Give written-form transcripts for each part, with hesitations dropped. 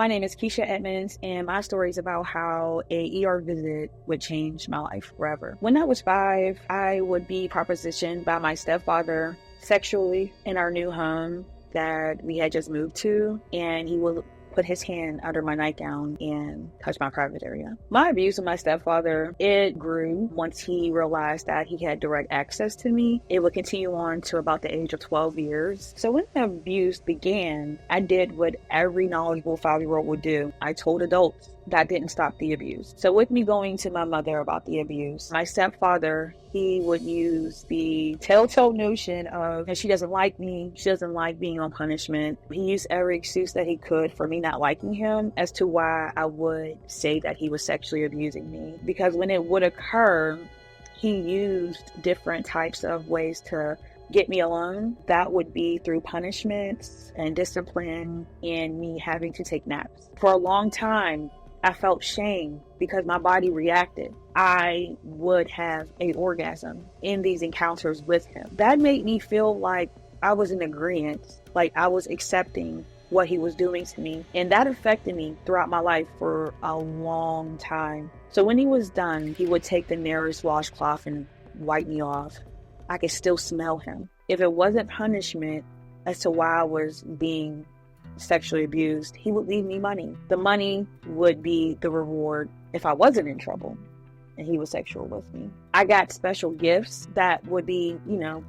My name is Kisha Edmunds, and my story is about how a ER visit would change my life forever. When I was 5, I would be propositioned by my stepfather sexually in our new home that we had just moved to, and he would put his hand under my nightgown and touch my private area. My abuse of my stepfather, it grew once he realized that he had direct access to me. It would continue on to about the age of 12 years. So when the abuse began, I did what every knowledgeable 5-year-old would do. I told adults. That didn't stop the abuse. So with me going to my mother about the abuse, my stepfather, he would use the telltale notion of she doesn't like me, she doesn't like being on punishment. He used every excuse that he could for me not liking him as to why I would say that he was sexually abusing me. Because when it would occur, he used different types of ways to get me alone. That would be through punishments and discipline and me having to take naps. For a long time, I felt shame because my body reacted. I would have an orgasm in these encounters with him. That made me feel like I was in agreement, like I was accepting what he was doing to me. And that affected me throughout my life for a long time. So when he was done, he would take the nearest washcloth and wipe me off. I could still smell him. If it wasn't punishment as to why I was being sexually abused, he would leave me money. The money would be the reward if I wasn't in trouble and he was sexual with me. I got special gifts that would be,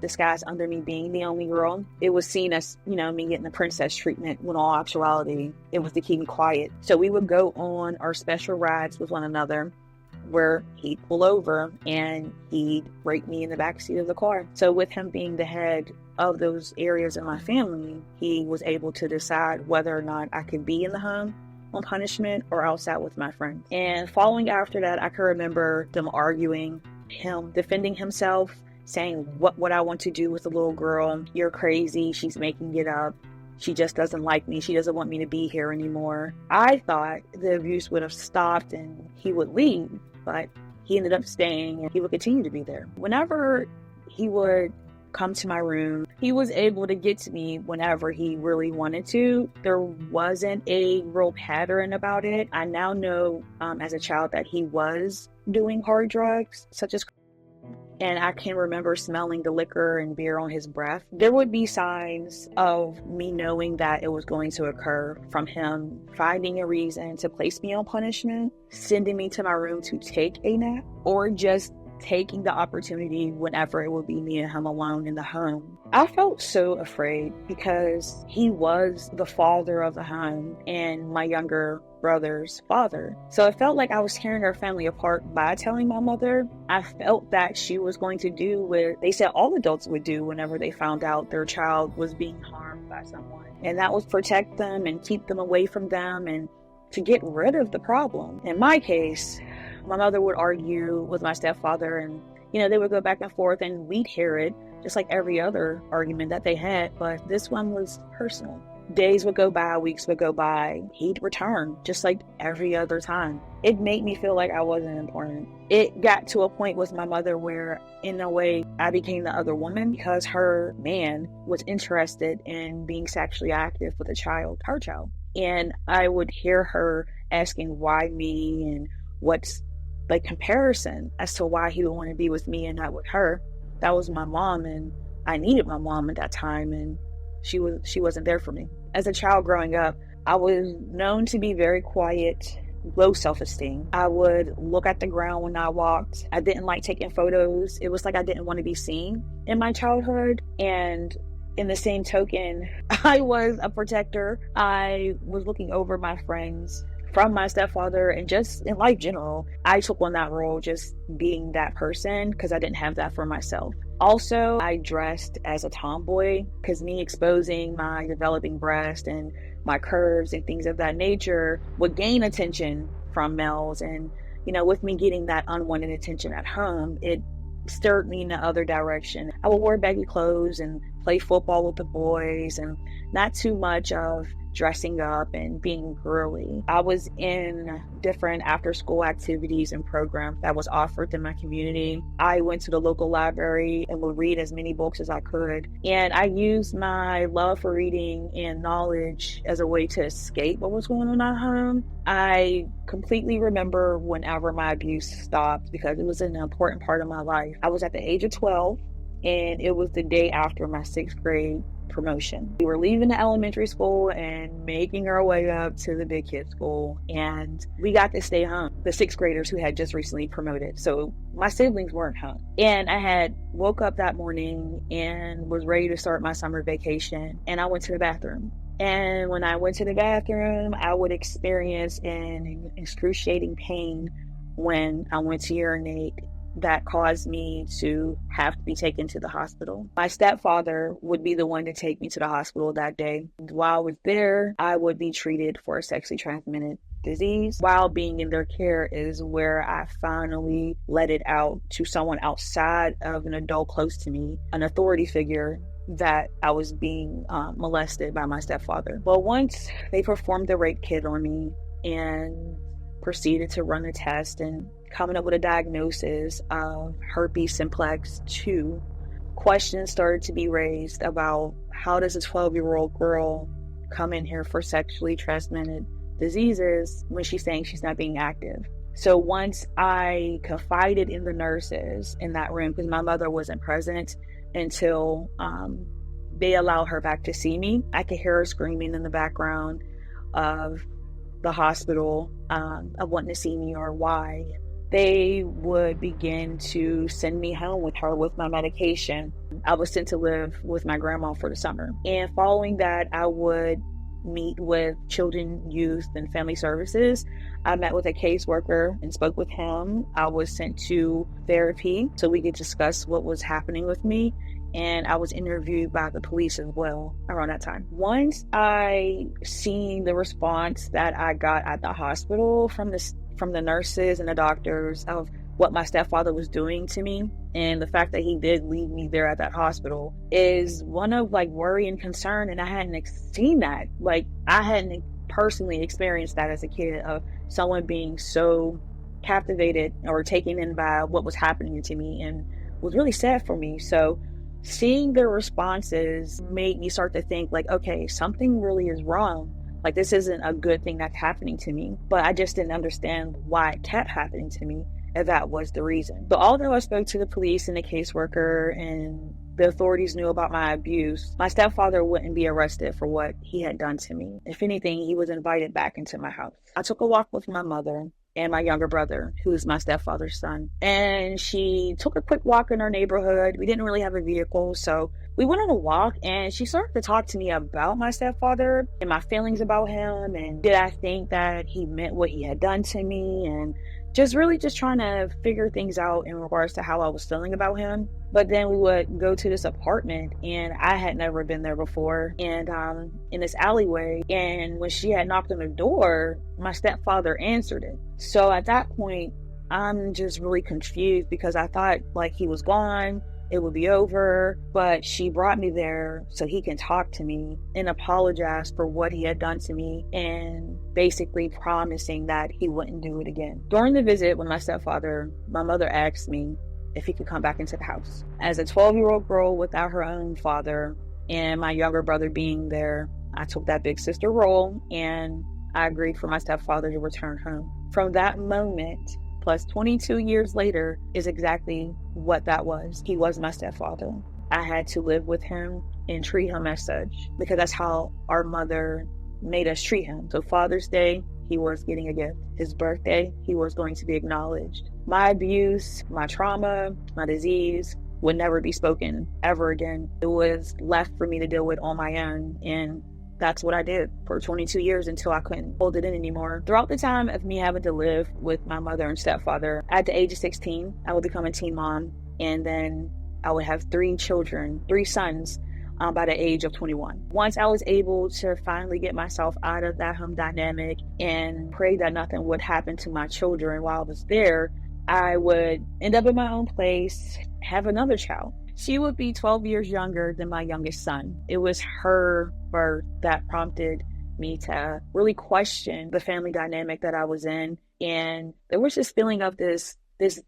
disguised under me being the only girl. It was seen as, me getting the princess treatment when all actuality, it was to keep me quiet. So we would go on our special rides with one another where he'd pull over and he'd break me in the backseat of the car. So with him being the head of those areas in my family, he was able to decide whether or not I could be in the home on punishment or outside with my friends. And following after that, I can remember them arguing, him defending himself, saying, what would I want to do with a little girl? You're crazy. She's making it up. She just doesn't like me. She doesn't want me to be here anymore. I thought the abuse would have stopped and he would leave, but he ended up staying and he would continue to be there. Whenever he would come to my room, he was able to get to me whenever he really wanted to. There wasn't a real pattern about it. I now know as a child that he was doing hard drugs, such as, and I can remember smelling the liquor and beer on his breath. There would be signs of me knowing that it was going to occur from him finding a reason to place me on punishment, sending me to my room to take a nap, or just taking the opportunity whenever it would be me and him alone in the home. I felt so afraid because he was the father of the home and my younger brother's father. So it felt like I was tearing our family apart by telling my mother. I felt that she was going to do what they said all adults would do whenever they found out their child was being harmed by someone. And that was protect them and keep them away from them and to get rid of the problem. In my case, my mother would argue with my stepfather and, they would go back and forth and we'd hear it just like every other argument that they had. But this one was personal. Days would go by, weeks would go by. He'd return just like every other time. It made me feel like I wasn't important. It got to a point with my mother where in a way I became the other woman because her man was interested in being sexually active with her child. And I would hear her asking why me and what's like comparison as to why he would want to be with me and not with her. That was my mom, and I needed my mom at that time, and she wasn't there for me. As a child growing up, I was known to be very quiet, low self-esteem. I would look at the ground when I walked. I didn't like taking photos. It was like I didn't want to be seen in my childhood. And in the same token, I was a protector. I was looking over my friends from my stepfather and just in life general. I took on that role, just being that person because I didn't have that for myself. Also, I dressed as a tomboy because me exposing my developing breast and my curves and things of that nature would gain attention from males. And, with me getting that unwanted attention at home, it stirred me in the other direction. I would wear baggy clothes and play football with the boys and not too much of dressing up and being girly. I was in different after school activities and programs that was offered in my community. I went to the local library and would read as many books as I could. And I used my love for reading and knowledge as a way to escape what was going on at home. I completely remember whenever my abuse stopped because it was an important part of my life. I was at the age of 12 and it was the day after my 6th grade promotion. We were leaving the elementary school and making our way up to the big kid school, and we got to stay home, the 6th graders who had just recently promoted. So my siblings weren't home, and I had woke up that morning and was ready to start my summer vacation, and I went to the bathroom. And when I went to the bathroom, I would experience an excruciating pain when I went to urinate that caused me to have to be taken to the hospital. My stepfather would be the one to take me to the hospital that day. While I was there, I would be treated for a sexually transmitted disease. While being in their care is where I finally let it out to someone outside of an adult close to me, an authority figure, that I was being molested by my stepfather. But once they performed the rape kit on me and proceeded to run a test and coming up with a diagnosis of herpes simplex 2, questions started to be raised about how does a 12-year-old girl come in here for sexually transmitted diseases when she's saying she's not being active. So once I confided in the nurses in that room, because my mother wasn't present until they allowed her back to see me, I could hear her screaming in the background of the hospital of wanting to see me or why. They would begin to send me home with her with my medication. I was sent to live with my grandma for the summer. And following that, I would meet with children, youth, and family services. I met with a caseworker and spoke with him. I was sent to therapy so we could discuss what was happening with me. And I was interviewed by the police as well around that time. Once I seen the response that I got at the hospital from the nurses and the doctors of what my stepfather was doing to me, and the fact that he did leave me there at that hospital, is one of worry and concern. And I hadn't seen that. I hadn't personally experienced that as a kid, of someone being so captivated or taken in by what was happening to me, and was really sad for me. So seeing their responses made me start to think okay, something really is wrong. This isn't a good thing that's happening to me. But I just didn't understand why it kept happening to me, if that was the reason. So although I spoke to the police and the caseworker and the authorities knew about my abuse, my stepfather wouldn't be arrested for what he had done to me. If anything, he was invited back into my house. I took a walk with my mother and my younger brother, who is my stepfather's son. And she took a quick walk in our neighborhood. We didn't really have a vehicle, so we went on a walk, and she started to talk to me about my stepfather and my feelings about him, and did I think that he meant what he had done to me, and just trying to figure things out in regards to how I was feeling about him. But then we would go to this apartment, and I had never been there before, and in this alleyway, and when she had knocked on the door, my stepfather answered it. So at that point, I'm just really confused, because I thought he was gone, it would be over, but she brought me there so he can talk to me and apologize for what he had done to me, and basically promising that he wouldn't do it again. During the visit with my stepfather, my mother asked me if he could come back into the house. As a 12-year-old girl without her own father, and my younger brother being there, I took that big sister role, and I agreed for my stepfather to return home. From that moment, plus 22 years later, is exactly what that was. He was my stepfather. I had to live with him and treat him as such, because that's how our mother made us treat him. So Father's Day, he was getting a gift. His birthday, he was going to be acknowledged. My abuse, my trauma, my disease would never be spoken ever again. It was left for me to deal with on my own, and that's what I did for 22 years until I couldn't hold it in anymore. Throughout the time of me having to live with my mother and stepfather, at the age of 16, I would become a teen mom, and then I would have 3 sons by the age of 21. Once I was able to finally get myself out of that home dynamic and pray that nothing would happen to my children while I was there, I would end up in my own place, have another child. She would be 12 years younger than my youngest son. It was her birth that prompted me to really question the family dynamic that I was in. And there was this feeling of this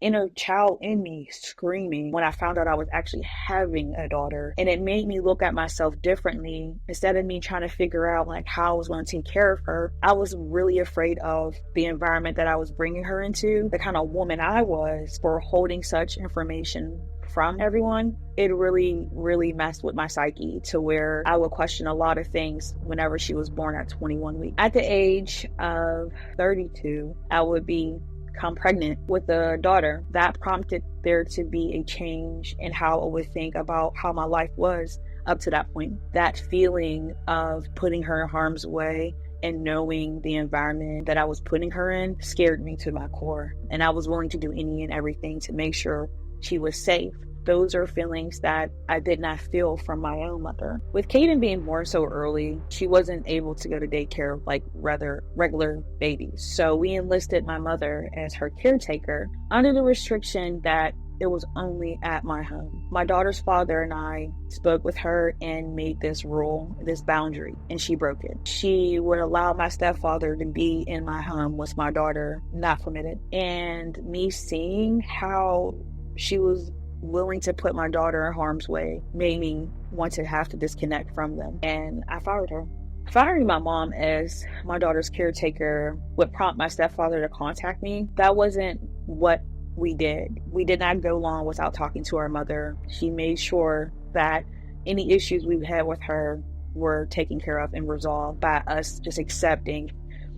inner child in me screaming when I found out I was actually having a daughter. And it made me look at myself differently. Instead of me trying to figure out like how I was going to take care of her, I was really afraid of the environment that I was bringing her into, the kind of woman I was for holding such information from everyone. It really, really messed with my psyche to where I would question a lot of things whenever she was born at 21 weeks. At the age of 32, I would become pregnant with a daughter. That prompted there to be a change in how I would think about how my life was up to that point. That feeling of putting her in harm's way and knowing the environment that I was putting her in scared me to my core. And I was willing to do any and everything to make sure she was safe. Those are feelings that I did not feel from my own mother. With Kaden being born so early, she wasn't able to go to daycare like regular babies. So we enlisted my mother as her caretaker under the restriction that it was only at my home. My daughter's father and I spoke with her and made this rule, this boundary, and she broke it. She would allow my stepfather to be in my home with my daughter, not permitted. And me seeing how she was willing to put my daughter in harm's way made me want to have to disconnect from them. And I fired her. Firing my mom as my daughter's caretaker would prompt my stepfather to contact me. That wasn't what we did. We did not go long without talking to our mother. She made sure that any issues we had with her were taken care of and resolved by us just accepting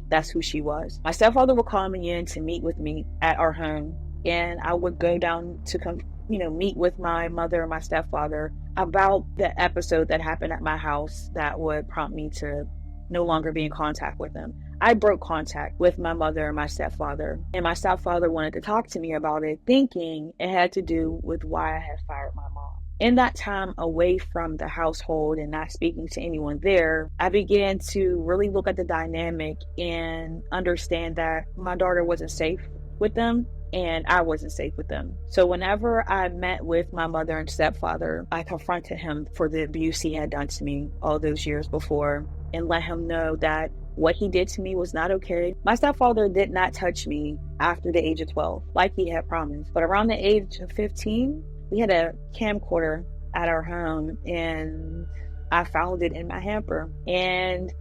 that's who she was. My stepfather would call me in to meet with me at our home, and I would go down to meet with my mother and my stepfather about the episode that happened at my house that would prompt me to no longer be in contact with them. I broke contact with my mother and my stepfather, and my stepfather wanted to talk to me about it, thinking it had to do with why I had fired my mom. In that time away from the household and not speaking to anyone there, I began to really look at the dynamic and understand that my daughter wasn't safe with them, and I wasn't safe with them. So whenever I met with my mother and stepfather, I confronted him for the abuse he had done to me all those years before and let him know that what he did to me was not okay. My stepfather did not touch me after the age of 12, like he had promised. But around the age of 15, we had a camcorder at our home, and I found it in my hamper. And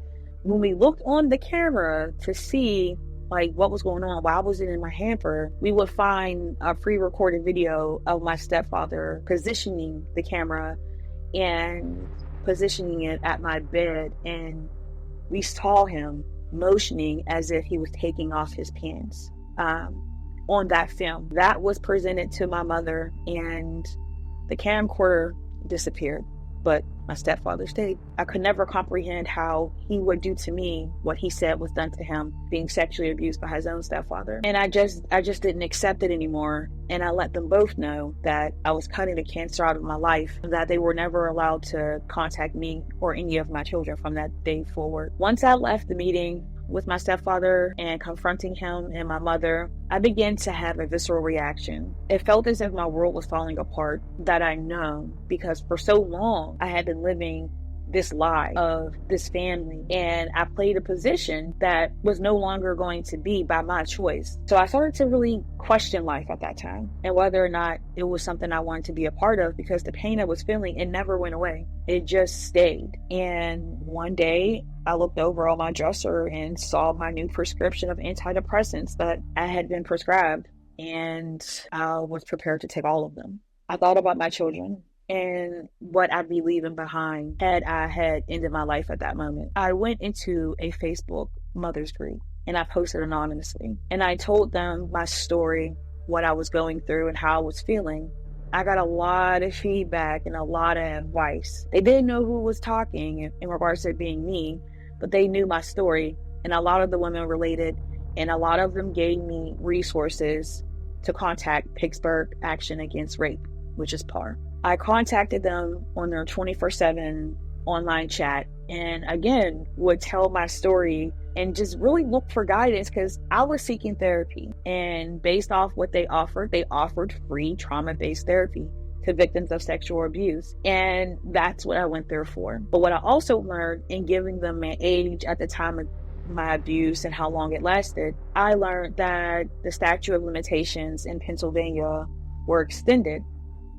when we looked on the camera to see like what was going on, why was it in my hamper, we would find a pre-recorded video of my stepfather positioning the camera and positioning it at my bed, and we saw him motioning as if he was taking off his pants on that film. That was presented to my mother, and the camcorder disappeared, but my stepfather stayed. I could never comprehend how he would do to me what he said was done to him, being sexually abused by his own stepfather. And I just didn't accept it anymore. And I let them both know that I was cutting the cancer out of my life, that they were never allowed to contact me or any of my children from that day forward. Once I left the meeting with my stepfather and confronting him and my mother, I began to have a visceral reaction. It felt as if my world was falling apart, that I know, because for so long I had been living this lie of this family, and I played a position that was no longer going to be by my choice. So I started to really question life at that time and whether or not it was something I wanted to be a part of, because the pain I was feeling, it never went away. It just stayed. And one day I looked over on my dresser and saw my new prescription of antidepressants that I had been prescribed, and I was prepared to take all of them. I thought about my children and what I'd be leaving behind had I had ended my life at that moment. I went into a Facebook mother's group and I posted anonymously, and I told them my story, what I was going through and how I was feeling. I got a lot of feedback and a lot of advice. They didn't know who was talking in regards to it being me, but they knew my story, and a lot of the women related, and a lot of them gave me resources to contact Pittsburgh Action Against Rape, which is PAR. I contacted them on their 24/7 online chat, and again would tell my story and just really look for guidance, because I was seeking therapy. And based off what they offered free trauma-based therapy to victims of sexual abuse. And that's what I went there for. But what I also learned in giving them my age at the time of my abuse and how long it lasted, I learned that the statute of limitations in Pennsylvania were extended,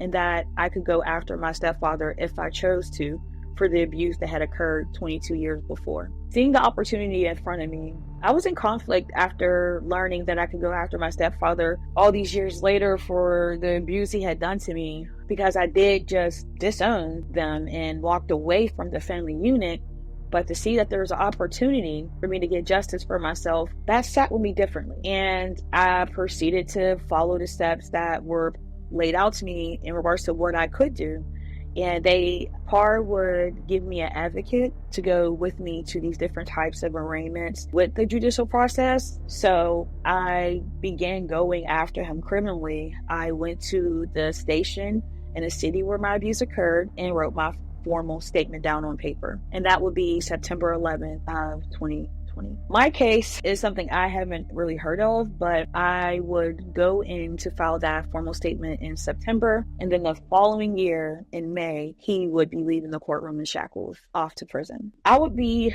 and that I could go after my stepfather if I chose to for the abuse that had occurred 22 years before. Seeing the opportunity in front of me, I was in conflict after learning that I could go after my stepfather all these years later for the abuse he had done to me, because I did just disown them and walked away from the family unit. But to see that there's an opportunity for me to get justice for myself, that sat with me differently. And I proceeded to follow the steps that were laid out to me in regards to what I could do. And PAR would give me an advocate to go with me to these different types of arraignments with the judicial process. So I began going after him criminally. I went to the station in the city where my abuse occurred and wrote my formal statement down on paper. And that would be September 11th of 2020. My case is something I haven't really heard of, but I would go in to file that formal statement in September. And then the following year in May, he would be leaving the courtroom in shackles off to prison. I would be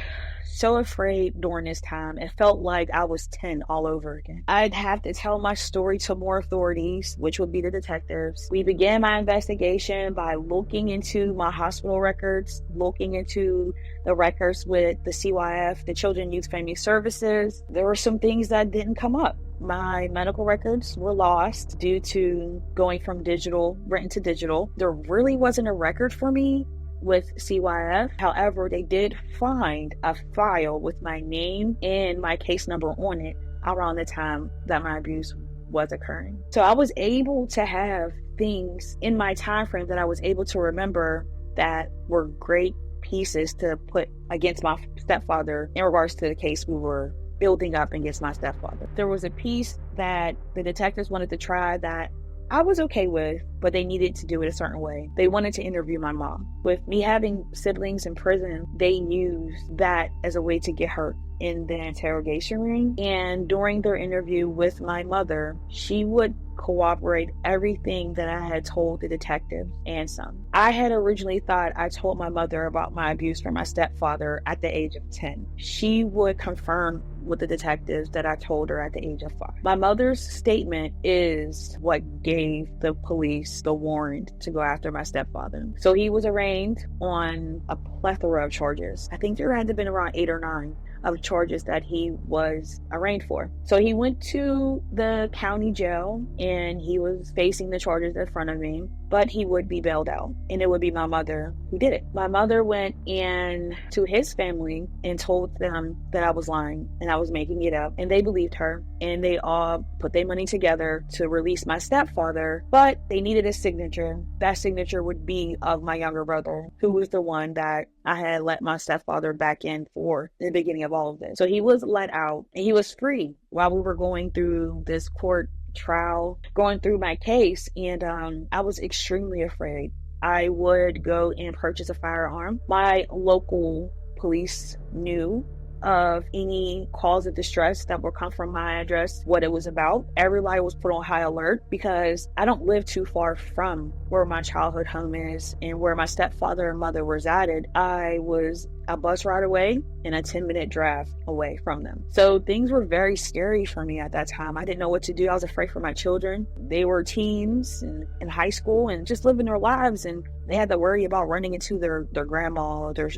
so afraid during this time. It felt like I was 10 all over again. I'd have to tell my story to more authorities, which would be the detectives. We began my investigation by looking into my hospital records, looking into the records with the CYF, the Children Youth Family Services. There were some things that didn't come up. My medical records were lost due to going from written to digital. There really wasn't a record for me with CYF. However, they did find a file with my name and my case number on it around the time that my abuse was occurring. So I was able to have things in my time frame that I was able to remember that were great pieces to put against my stepfather in regards to the case we were building up against my stepfather. There was a piece that the detectives wanted to try that I was okay with, but they needed to do it a certain way. They wanted to interview my mom. With me having siblings in prison, they used that as a way to get her in the interrogation room. And during their interview with my mother, she would corroborate everything that I had told the detectives and some. I had originally thought I told my mother about my abuse from my stepfather at the age of 10. She would confirm with the detectives that I told her at the age of 5. My mother's statement is what gave the police the warrant to go after my stepfather. So he was arraigned on a plethora of charges. I think there had to have been around 8 or 9 of charges that he was arraigned for. So he went to the county jail and he was facing the charges in front of me, but he would be bailed out, and it would be my mother who did it. My mother went in to his family and told them that I was lying and I was making it up, and they believed her, and they all put their money together to release my stepfather, but they needed a signature. That signature would be of my younger brother, who was the one that I had let my stepfather back in for the beginning of all of this. So he was let out and he was free while we were going through this court trial, going through my case. And I was extremely afraid. I would go and purchase a firearm. My local police knew of any calls of distress that would come from my address, what it was about. Everybody was put on high alert because I don't live too far from where my childhood home is and where my stepfather and mother resided. I was a bus ride away and a 10-minute drive away from them. So things were very scary for me at that time. I didn't know what to do. I was afraid for my children. They were teens and in high school and just living their lives, and they had to worry about running into their grandma or their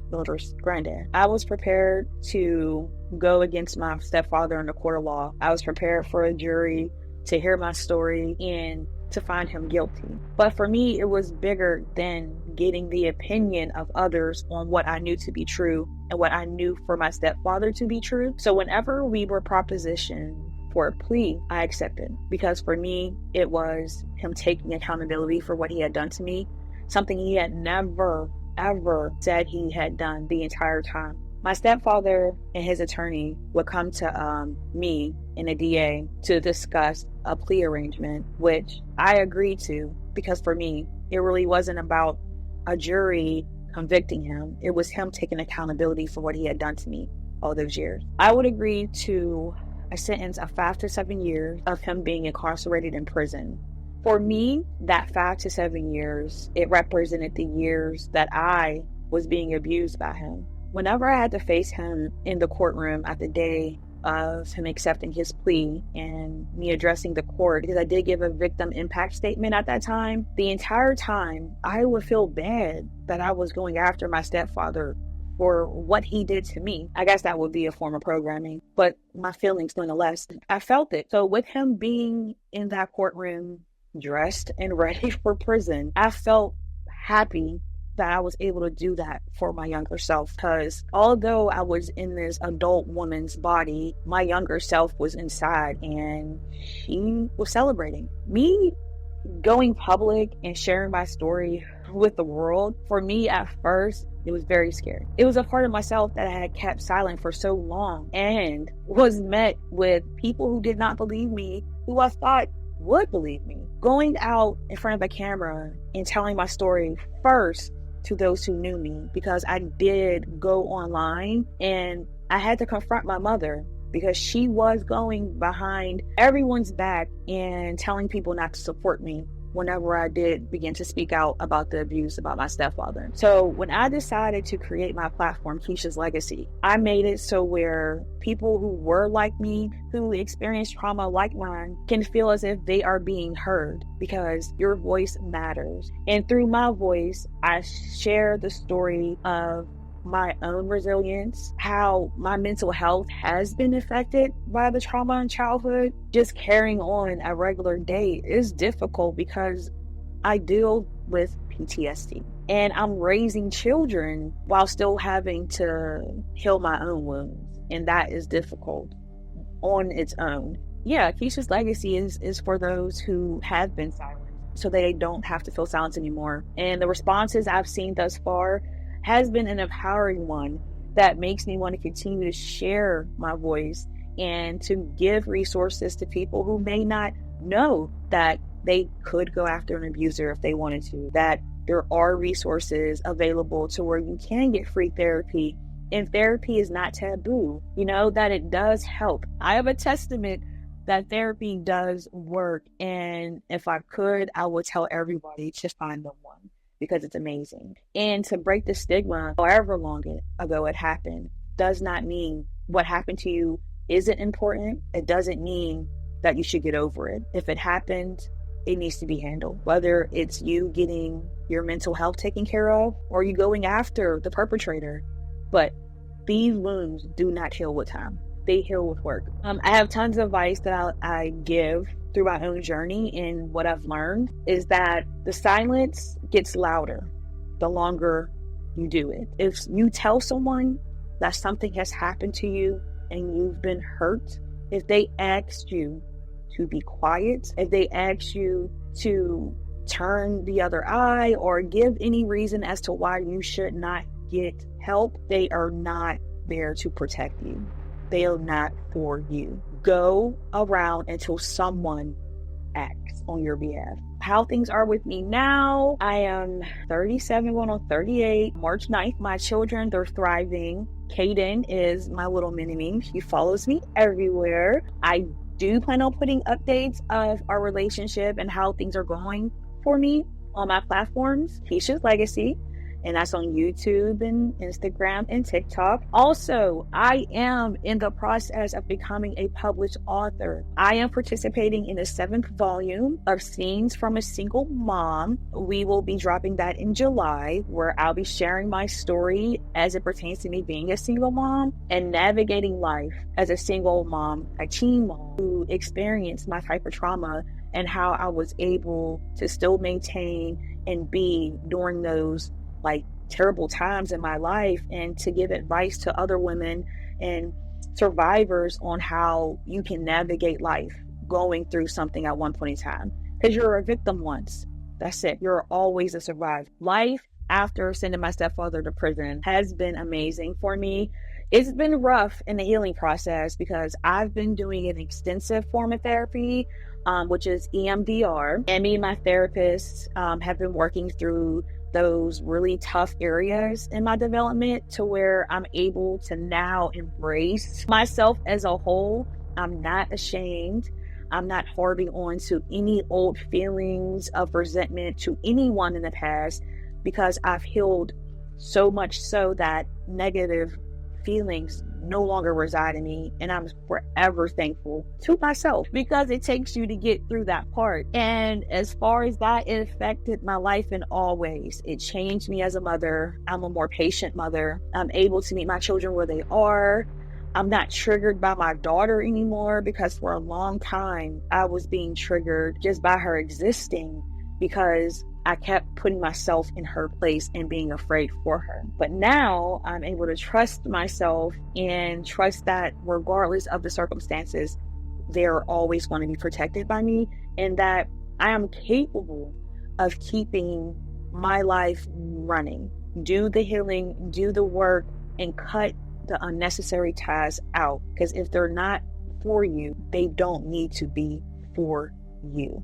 granddad. I was prepared to go against my stepfather in the court of law. I was prepared for a jury to hear my story and to find him guilty. But for me, it was bigger than getting the opinion of others on what I knew to be true and what I knew for my stepfather to be true. So whenever we were propositioned for a plea, I accepted, because for me, it was him taking accountability for what he had done to me, something he had never, ever said he had done the entire time. My stepfather and his attorney would come to me and the DA to discuss a plea arrangement, which I agreed to, because for me, it really wasn't about a jury convicting him. It was him taking accountability for what he had done to me all those years. I would agree to a sentence of 5 to 7 years of him being incarcerated in prison For me, that 5 to 7 years, it represented the years that I was being abused by him. Whenever I had to face him in the courtroom at the day of him accepting his plea and me addressing the court, because I did give a victim impact statement at that time, the entire time I would feel bad that I was going after my stepfather for what he did to me. I guess that would be a form of programming, but my feelings nonetheless, I felt it. So with him being in that courtroom, dressed and ready for prison, I felt happy that I was able to do that for my younger self, because although I was in this adult woman's body, my younger self was inside and she was celebrating. Me going public and sharing my story with the world, for me at first, it was very scary. It was a part of myself that I had kept silent for so long and was met with people who did not believe me, who I thought would believe me. Going out in front of a camera and telling my story first to those who knew me, because I did go online and I had to confront my mother because she was going behind everyone's back and telling people not to support me whenever I did begin to speak out about the abuse about my stepfather. So when I decided to create my platform, Kisha's Legacy, I made it so where people who were like me, who experienced trauma like mine, can feel as if they are being heard, because your voice matters. And through my voice, I share the story of my own resilience, how my mental health has been affected by the trauma in childhood. Just carrying on a regular day is difficult because I deal with PTSD and I'm raising children while still having to heal my own wounds, and that is difficult on its own. Yeah, Kisha's Legacy is for those who have been silent, so they don't have to feel silent anymore. And the responses I've seen thus far has been an empowering one that makes me want to continue to share my voice and to give resources to people who may not know that they could go after an abuser if they wanted to, that there are resources available to where you can get free therapy, and therapy is not taboo, that it does help. I have a testament that therapy does work, and if I could, I would tell everybody to find the one, because it's amazing. And to break the stigma, however long ago it happened, does not mean what happened to you isn't important. It doesn't mean that you should get over it. If it happened, it needs to be handled. Whether it's you getting your mental health taken care of or you going after the perpetrator. But these wounds do not heal with time. They heal with work. I have tons of advice that I give through my own journey, and what I've learned is that the silence gets louder the longer you do it. If you tell someone that something has happened to you and you've been hurt, if they asked you to be quiet, if they ask you to turn the other eye or give any reason as to why you should not get help, they are not there to protect you. They are not for you. Go around until someone acts on your behalf. How things are with me now, I am 37, going on 38. March 9th, my children, they're thriving. Kaden is my little mini-me. She follows me everywhere. I do plan on putting updates of our relationship and how things are going for me on my platforms, Kisha's Legacy, and that's on YouTube and Instagram and TikTok. Also, I am in the process of becoming a published author. I am participating in the 7th volume of Scenes from a Single Mom. We will be dropping that in July, where I'll be sharing my story as it pertains to me being a single mom and navigating life as a single mom, a teen mom who experienced my type of trauma, and how I was able to still maintain and be during those terrible times in my life, and to give advice to other women and survivors on how you can navigate life going through something at one point in time. Because you're a victim once. That's it. You're always a survivor. Life after sending my stepfather to prison has been amazing for me. It's been rough in the healing process because I've been doing an extensive form of therapy, which is EMDR. And me and my therapist have been working through those really tough areas in my development to where I'm able to now embrace myself as a whole. I'm not ashamed. I'm not harboring on to any old feelings of resentment to anyone in the past, because I've healed so much so that negative feelings no longer reside in me, and I'm forever thankful to myself, because it takes you to get through that part. And as far as that, it affected my life in all ways. It changed me as a mother. I'm a more patient mother. I'm able to meet my children where they are. I'm not triggered by my daughter anymore, because for a long time I was being triggered just by her existing, because I kept putting myself in her place and being afraid for her. But now I'm able to trust myself and trust that regardless of the circumstances, they're always going to be protected by me, and that I am capable of keeping my life running. Do the healing, do the work, and cut the unnecessary ties out. Because if they're not for you, they don't need to be for you.